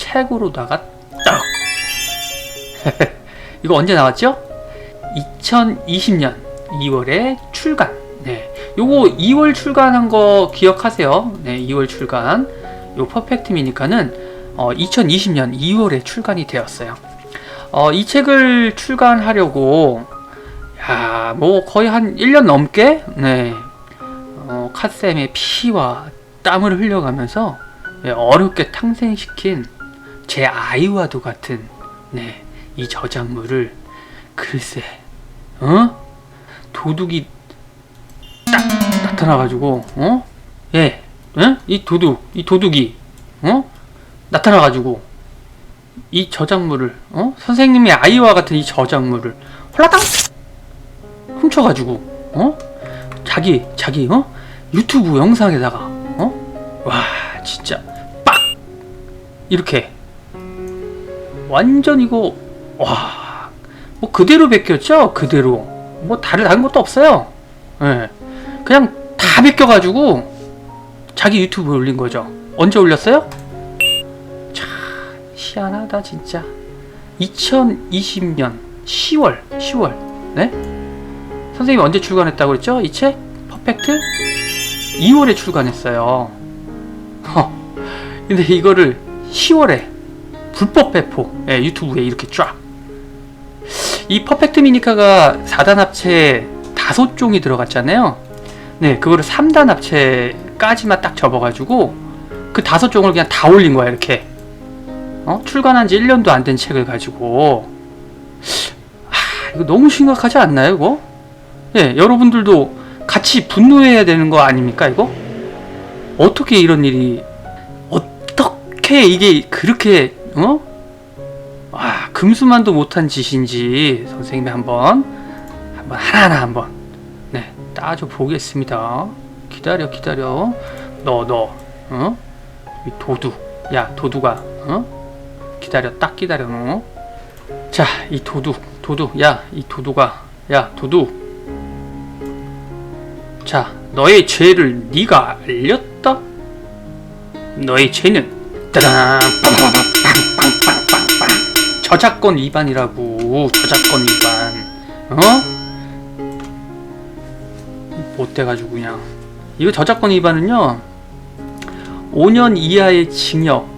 책으로다가 딱 이거 언제 나왔죠? 2020년 2월에 출간. 네, 요거 2월 출간한 거 기억하세요? 네, 2월 출간. 요 퍼펙트 미니카는 2020년 2월에 출간이 되었어요. 이 책을 출간하려고 뭐 거의 한 1년 넘게 카쌤의 피와 땀을 흘려가면서 어렵게 탄생시킨 제 아이와도 같은 이 저작물을 글쎄 도둑이 딱 나타나가지고 이 도둑이 나타나가지고 이 저작물을 선생님의 아이와 같은 이 저작물을 홀라당 훔쳐가지고 자기 유튜브 영상에다가 와 진짜 빡 이렇게 완전 이거 와 뭐 그대로 베꼈죠. 그대로 뭐 다른 것도 없어요. 그냥 다 베껴가지고 자기 유튜브에 올린 거죠. 언제 올렸어요? 참 희한하다 진짜. 2020년 10월 네? 선생님이 언제 출간했다고 그랬죠? 이 책? 퍼펙트? 2월에 출간했어요. 근데 이거를 10월에 불법 배포 유튜브에 이렇게 쫙. 이 퍼펙트 미니카가 4단 합체 5종이 들어갔잖아요. 네, 그거를 3단 합체까지만 딱 접어가지고 그 5종을 그냥 다 올린 거야 이렇게. 출간한 지 1년도 안 된 책을 가지고. 이거 너무 심각하지 않나요 이거? 예, 여러분들도 같이 분노해야 되는 거 아닙니까 이거? 어떻게 이런 일이, 어떻게 이게 그렇게 금수만도 못한 짓인지 선생님이 한번 하나하나 한번 따져 보겠습니다. 기다려 너 이 도둑, 야 도둑아, 딱 기다려 너. 자, 이 도둑, 야 이 도둑아, 야 도둑. 자, 너의 죄를 네가 알렸다. 너의 죄는 따단 저작권 위반이라고. 저작권 위반. 못돼가지고 그냥. 이거 저작권 위반은요 5년 이하의 징역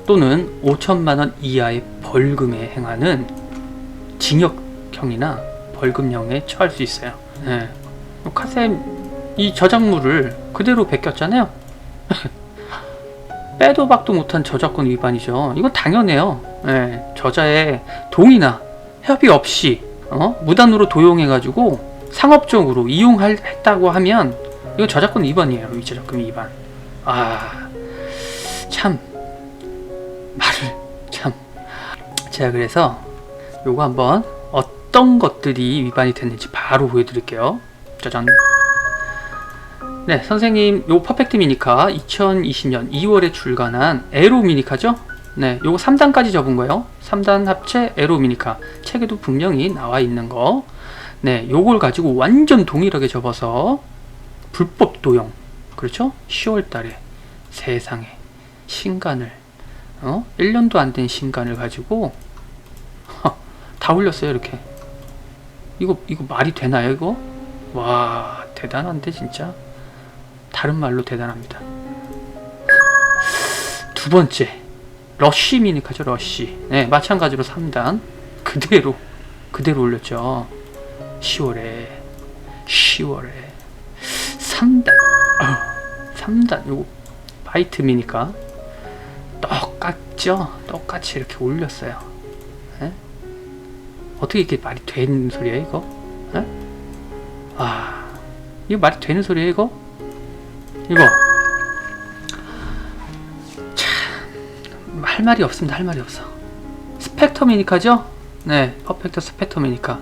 또는 5천만원 이하의 벌금에 행하는 징역형이나 벌금형에 처할 수 있어요. 카쌤 이 저작물을 그대로 베꼈잖아요. 빼도 박도 못한 저작권 위반이죠. 이건 당연해요. 저자의 동의나 협의 없이 무단으로 도용해가지고 상업적으로 이용했다고 하면 이건 저작권 위반이에요. 이 저작권 위반. 참 말을 참. 제가 그래서 요거 한번 어떤 것들이 위반이 됐는지 바로 보여드릴게요. 짜잔. 네, 선생님 요 퍼펙트 미니카 2020년 2월에 출간한 에로 미니카죠. 네, 요거 3단까지 접은 거예요. 3단 합체 에로 미니카. 책에도 분명히 나와 있는 거. 네, 요걸 가지고 완전 동일하게 접어서 불법 도용. 그렇죠? 10월 달에 세상에 신간을 1년도 안 된 신간을 가지고 다 올렸어요, 이렇게. 이거 말이 되나요, 이거? 와, 대단한데 진짜. 다른 말로 대단합니다. 두 번째, 러쉬 미니카죠, 러쉬. 네, 마찬가지로 3단 그대로 올렸죠. 10월에 3단 3단 요거 바이트 미니카 똑같이 이렇게 올렸어요. 네? 어떻게 이게 말이 되는 소리야 이거? 네? 이거 말이 되는 소리야 이거? 이거 참 할 말이 없습니다. 할 말이 없어. 스펙터 미니카죠? 네, 퍼펙트 스펙터 미니카.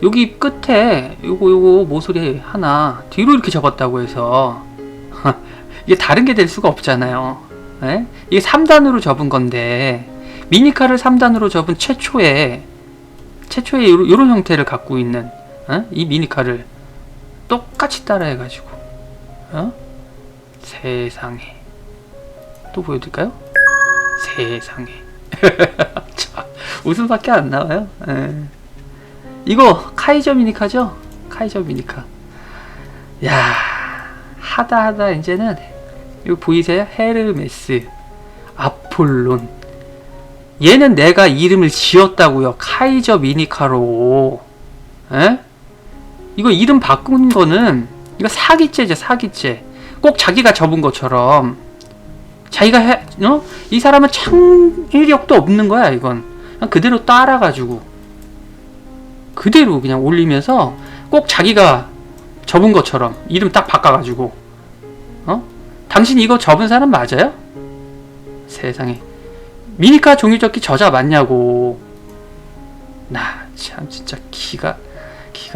여기 끝에 요거 모서리 하나 뒤로 이렇게 접었다고 해서 이게 다른 게 될 수가 없잖아요. 네? 이게 3단으로 접은 건데 미니카를 3단으로 접은 최초의 이런 형태를 갖고 있는 이 미니카를 똑같이 따라해 가지고 세상에. 또 보여드릴까요? 세상에. 자, 웃음밖에 안 나와요. 이거 카이저 미니카죠? 카이저 미니카. 야, 하다 이제는 이거 보이세요? 헤르메스, 아폴론. 얘는 내가 이름을 지었다고요. 카이저 미니카로. 에? 이거 이름 바꾼 거는 이거 사기죄죠, 사기죄. 꼭 자기가 접은 것처럼 자기가 이 사람은 창의력도 없는 거야. 이건 그냥 그대로 따라가지고 그대로 그냥 올리면서 꼭 자기가 접은 것처럼 이름 딱 바꿔가지고 당신 이거 접은 사람 맞아요? 세상에. 미니카 종이접기 저자 맞냐고. 나 참 진짜 기가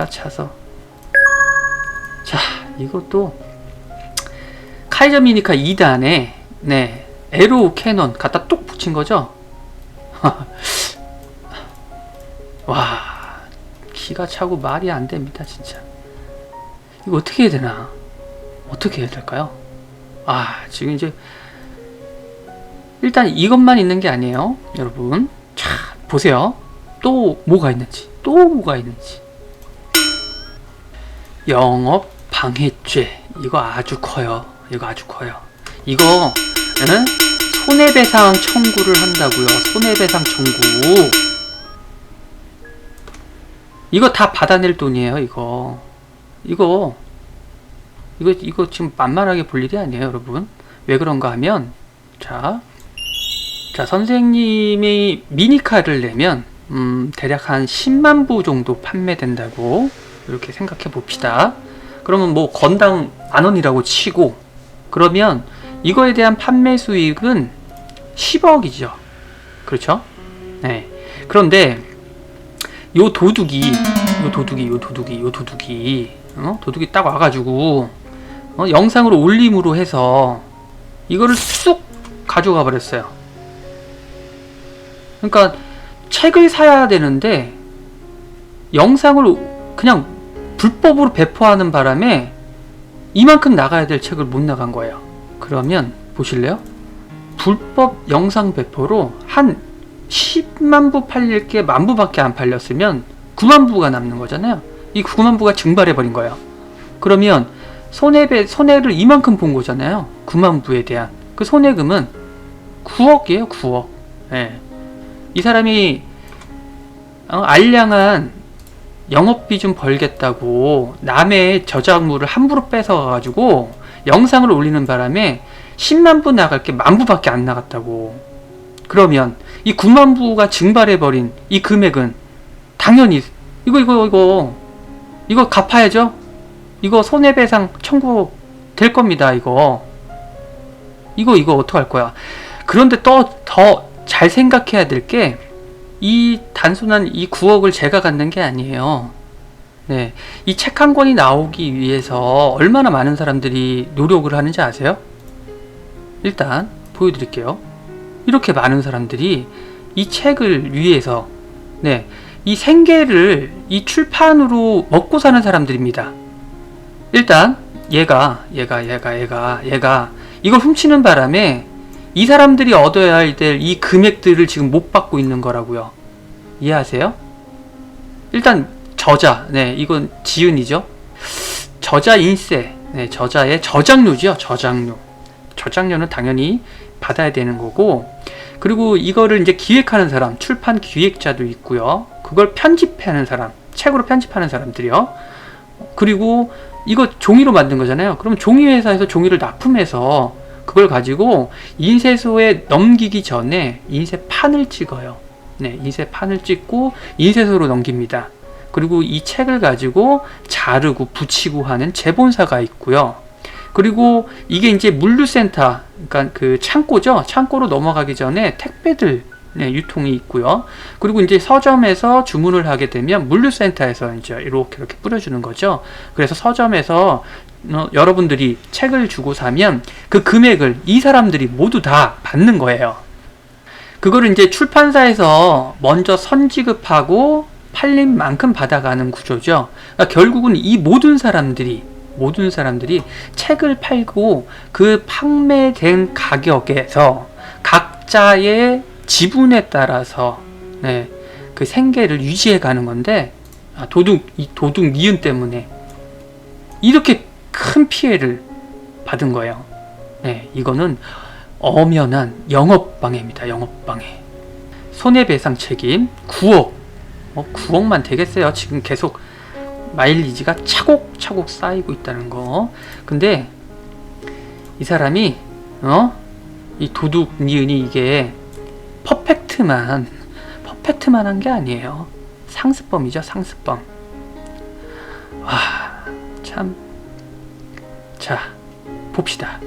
차서. 자, 이것도 카이저 미니카 2단에 네, 에로 캐논 갖다 뚝 붙인 거죠. 와, 기가 차고 말이 안 됩니다, 진짜. 이거 어떻게 해야 되나? 어떻게 해야 될까요? 아, 지금 이제 일단 이것만 있는 게 아니에요, 여러분. 자, 보세요. 또 뭐가 있는지. 영업 방해죄. 이거 아주 커요. 이거 손해배상 청구를 한다고요. 손해배상 청구. 이거 다 받아낼 돈이에요. 이거 지금 만만하게 볼 일이 아니에요, 여러분. 왜 그런가 하면 자, 선생님이 미니카를 내면 대략 한 10만 부 정도 판매된다고 이렇게 생각해 봅시다. 그러면 뭐 건당 10,000원이라고 치고, 그러면 이거에 대한 판매 수익은 10억이죠. 그렇죠? 네. 그런데 요 도둑이 딱 와가지고 영상으로 올림으로 해서 이거를 쑥 가져가 버렸어요. 그러니까 책을 사야 되는데 영상을 그냥 불법으로 배포하는 바람에 이만큼 나가야 될 책을 못 나간 거예요. 그러면 보실래요? 불법 영상 배포로 한 10만 부 팔릴 게 10,000부밖에 안 팔렸으면 9만 부가 남는 거잖아요. 이 9만 부가 증발해 버린 거예요. 그러면 손해를 이만큼 본 거잖아요. 9만 부에 대한 그 손해금은 9억이에요. 9억. 네. 이 사람이 알량한 영업비 좀 벌겠다고 남의 저작물을 함부로 뺏어가지고 영상을 올리는 바람에 10만 부 나갈 게 10,000부밖에 안 나갔다고. 그러면 이 9만 부가 증발해버린 이 금액은 당연히 이거 갚아야죠. 이거 손해배상 청구 될 겁니다. 이거 어떡할 거야. 그런데 또 더 잘 생각해야 될 게, 이 단순한 이 9억을 제가 갖는 게 아니에요. 네, 이 책 한 권이 나오기 위해서 얼마나 많은 사람들이 노력을 하는지 아세요? 일단 보여드릴게요. 이렇게 많은 사람들이 이 책을 위해서 네, 이 생계를 이 출판으로 먹고 사는 사람들입니다. 일단 얘가 이걸 훔치는 바람에 이 사람들이 얻어야 될 이 금액들을 지금 못 받고 있는 거라고요. 이해하세요? 일단 저자, 네, 이건 지은이죠. 저자 인세, 네, 저자의 저작료죠. 저작료는 당연히 받아야 되는 거고, 그리고 이거를 이제 기획하는 사람, 출판 기획자도 있고요. 그걸 편집하는 사람, 책으로 편집하는 사람들이요. 그리고 이거 종이로 만든 거잖아요. 그럼 종이회사에서 종이를 납품해서 그걸 가지고 인쇄소에 넘기기 전에 인쇄판을 찍어요. 네, 인쇄판을 찍고 인쇄소로 넘깁니다. 그리고 이 책을 가지고 자르고 붙이고 하는 제본사가 있고요. 그리고 이게 이제 물류센터, 그러니까 그 창고죠. 창고로 넘어가기 전에 택배들 네, 유통이 있고요. 그리고 이제 서점에서 주문을 하게 되면 물류센터에서 이제 이렇게 뿌려주는 거죠. 그래서 서점에서 여러분들이 책을 주고 사면 그 금액을 이 사람들이 모두 다 받는 거예요. 그거를 이제 출판사에서 먼저 선지급하고 팔린 만큼 받아가는 구조죠. 그러니까 결국은 이 모든 사람들이 책을 팔고 그 판매된 가격에서 각 각자의 지분에 따라서 네, 그 생계를 유지해 가는 건데 이 도둑 니은 때문에 이렇게 큰 피해를 받은 거예요. 네, 이거는 엄연한 영업방해입니다. 영업방해. 손해배상 책임 9억. 9억만 되겠어요. 지금 계속 마일리지가 차곡차곡 쌓이고 있다는 거. 근데 이 사람이 이 도둑 니은이 이게 퍼펙트만 한 게 아니에요. 상습범이죠. 상습범. 와, 참. 자, 봅시다.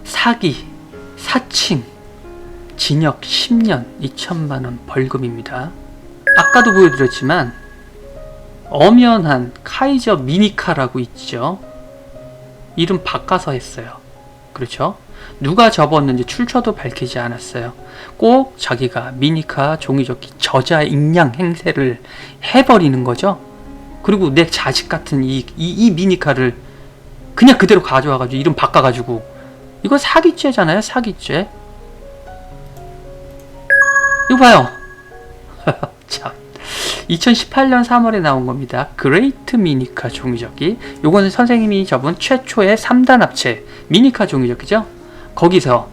사기, 사칭, 징역 10년, 2천만원 벌금입니다. 아까도 보여드렸지만 엄연한 카이저 미니카라고 있죠. 이름 바꿔서 했어요. 그렇죠? 누가 접었는지 출처도 밝히지 않았어요. 꼭 자기가 미니카 종이접기 저자 익량 행세를 해버리는 거죠. 그리고 내 자식 같은 이 미니카를 그냥 그대로 가져와가지고 이름 바꿔가지고 이거 사기죄잖아요. 사기죄. 이거 봐요. 참. 2018년 3월에 나온 겁니다. 그레이트 미니카 종이접기. 요거는 선생님이 접은 최초의 3단 합체 미니카 종이접기죠. 거기서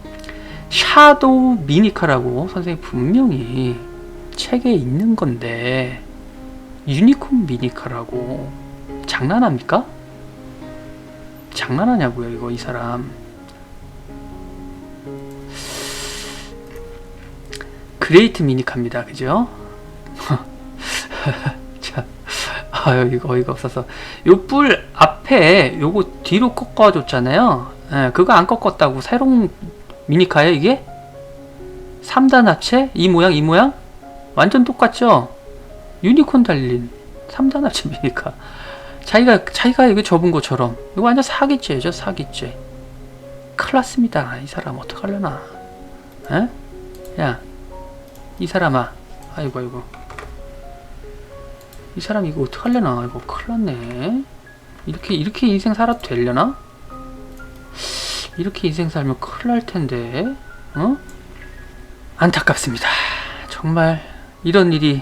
샤도우 미니카라고 선생님이 분명히 책에 있는 건데 유니콘 미니카라고 장난합니까? 장난하냐고요 이거 이 사람. 그레이트 미니카입니다. 그죠? 자, 이거 어이가 없어서 요 뿔 앞에 요거 뒤로 꺾어줬잖아요. 예, 그거 안 꺾었다고 새로운 미니카예요 이게? 3단 합체? 이 모양? 완전 똑같죠? 유니콘 달린 3단 합체 미니카. 자기가 이거 접은 것처럼 이거 완전 사기죄죠. 사기죄. 큰일 났습니다. 이 사람 어떡하려나. 에? 야, 이 사람아. 아이고. 이 사람 이거 어떡하려나. 이거 큰일 났네. 이렇게 인생 살아도 되려나? 이렇게 인생 살면 큰일 날 텐데. 안타깝습니다. 정말 이런 일이.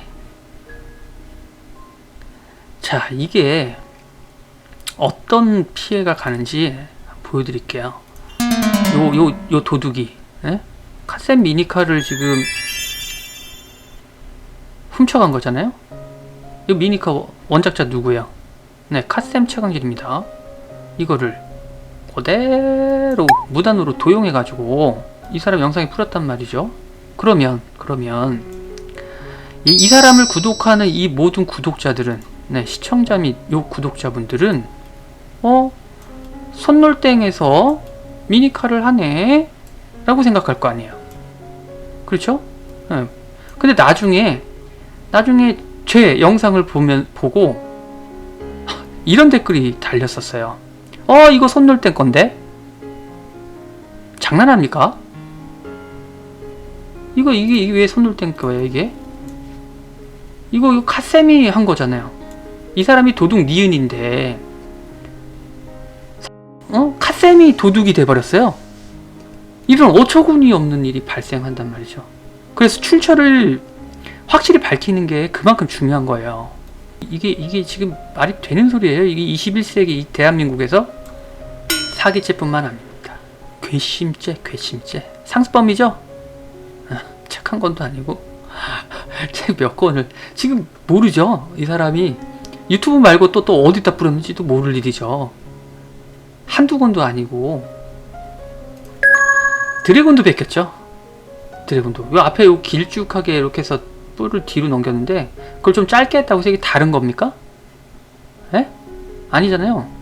자, 이게 어떤 피해가 가는지 보여드릴게요. 요 도둑이 카센 미니카를 지금 훔쳐간 거잖아요. 이 미니카 원작자 누구예요? 네, 카셈 최강길입니다. 이거를 그대로 무단으로 도용해가지고 이 사람 영상에 풀었단 말이죠. 그러면 이 사람을 구독하는 이 모든 구독자들은, 네, 시청자 및 요 구독자분들은 손놀땡에서 미니카를 하네 라고 생각할 거 아니에요. 그렇죠? 네. 근데 나중에 제 영상을 보고 이런 댓글이 달렸었어요. 이거 손놀땡 건데? 장난합니까? 이게 왜 손놀땡 거예요, 이게? 이거 카셈이 한 거잖아요. 이 사람이 도둑 니은인데, 카셈이 도둑이 돼버렸어요. 이런 어처구니 없는 일이 발생한단 말이죠. 그래서 출처를 확실히 밝히는 게 그만큼 중요한 거예요. 이게 지금 말이 되는 소리예요? 이게 21세기 이 대한민국에서 사기죄뿐만 아닙니다. 괘씸죄. 상습범이죠? 책 한 권도 아니고 책 몇 권을 지금 모르죠? 이 사람이 유튜브 말고 또 어디다 뿌렸는지도 모를 일이죠. 한두 권도 아니고. 드래곤도 베꼈죠? 드래곤도 요 앞에 요 길쭉하게 이렇게 해서 뿔을 뒤로 넘겼는데 그걸 좀 짧게 했다고 해서 이게 다른 겁니까? 에? 아니잖아요.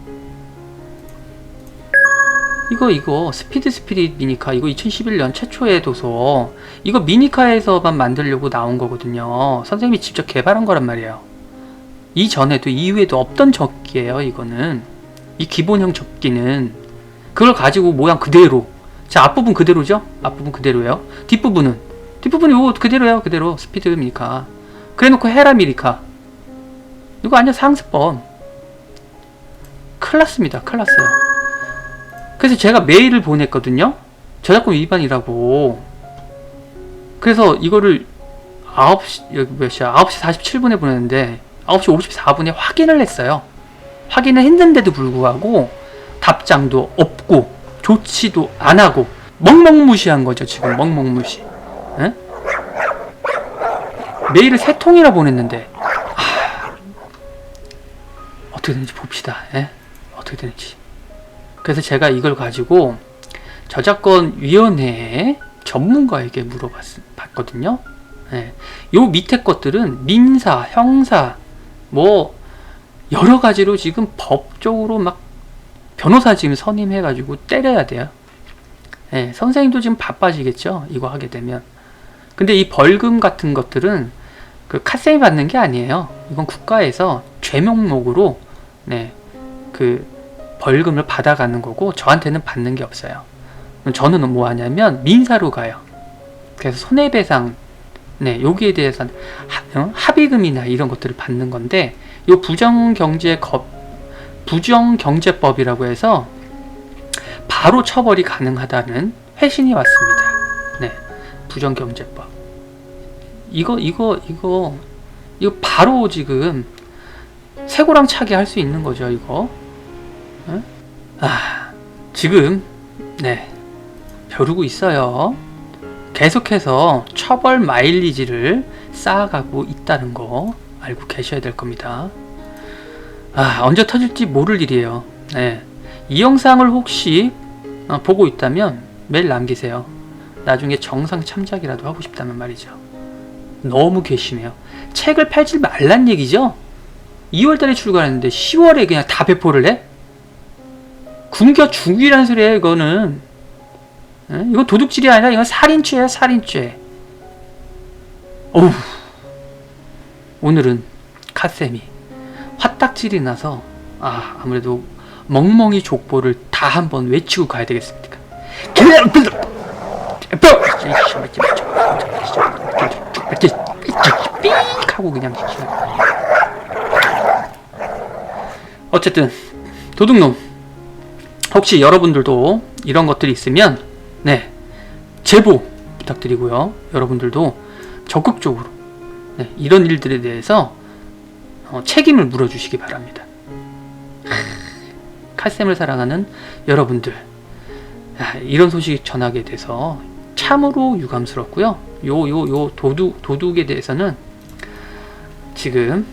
이거 스피드 스피릿 미니카, 이거 2011년 최초의 도서, 이거 미니카에서만 만들려고 나온 거거든요. 선생님이 직접 개발한 거란 말이에요. 이전에도 이후에도 없던 접기예요. 이거는 이 기본형 접기는 그걸 가지고 모양 그대로, 자, 앞부분 그대로죠? 앞부분 그대로예요. 뒷부분이 이거 그대로예요. 그대로 스피드 미니카. 그래놓고 헤라 미니카, 이거 완전 상습범. 큰일 났습니다. 큰일 났어요. 그래서 제가 메일을 보냈거든요. 저작권 위반이라고. 그래서 이거를 9시, 여기 몇 시야? 9시 47분에 보냈는데 9시 54분에 확인을 했어요. 확인을 했는데도 불구하고 답장도 없고 조치도 안 하고 먹먹무시한 거죠. 지금 먹먹무시. 에? 메일을 3통이나 보냈는데 어떻게 되는지 봅시다. 에? 어떻게 되는지. 그래서 제가 이걸 가지고 저작권위원회에 전문가에게 물어봤거든요. 예. 요 밑에 것들은 민사, 형사, 뭐 여러 가지로 지금 법적으로 막 변호사 지금 선임해가지고 때려야 돼요. 예. 선생님도 지금 바빠지겠죠. 이거 하게 되면. 근데 이 벌금 같은 것들은 그 카쌤이 받는 게 아니에요. 이건 국가에서 죄 명목으로 네, 그 벌금을 받아가는 거고 저한테는 받는 게 없어요. 저는 뭐 하냐면 민사로 가요. 그래서 손해배상 네, 여기에 대해서 합의금이나 이런 것들을 받는 건데 요 부정경제법이라고 해서 바로 처벌이 가능하다는 회신이 왔습니다. 네, 부정경제법. 이거 바로 지금 새고랑 차게 할 수 있는 거죠, 이거. 응? 지금 네, 벼르고 있어요. 계속해서 처벌 마일리지를 쌓아가고 있다는 거 알고 계셔야 될 겁니다. 언제 터질지 모를 일이에요. 네. 이 영상을 혹시 보고 있다면 메일 남기세요. 나중에 정상 참작이라도 하고 싶다면 말이죠. 너무 괘씸해요. 책을 팔지 말란 얘기죠. 2월달에 출간했는데 10월에 그냥 다 배포를 해? 굶겨 죽이란 소리예요. 이거는 이거 도둑질이 아니라 이건 살인죄야. 살인죄. 어우, 오늘은 카쌤이 화딱질이 나서 아무래도 멍멍이 족보를 다 한번 외치고 가야 되겠습니까? 삑 하고 그냥 어쨌든 도둑놈, 혹시 여러분들도 이런 것들이 있으면 네, 제보 부탁드리고요. 여러분들도 적극적으로 네, 이런 일들에 대해서 책임을 물어주시기 바랍니다. 칼쌤을 사랑하는 여러분들, 이런 소식 전하게 돼서 참으로 유감스럽고요. 요 도둑에 대해서는 지금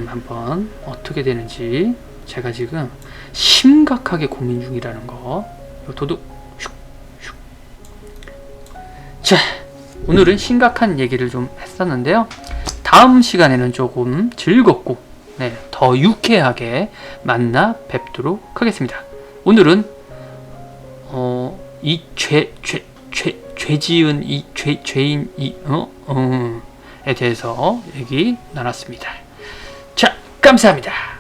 한번 어떻게 되는지 제가 지금 심각하게 고민 중이라는 거. 요 도둑 자, 오늘은 심각한 얘기를 좀 했었는데요. 다음 시간에는 조금 즐겁고 네, 더 유쾌하게 만나 뵙도록 하겠습니다. 오늘은 이 죄지은 이 죄인 에 대해서 얘기 나눴습니다. 자, 감사합니다.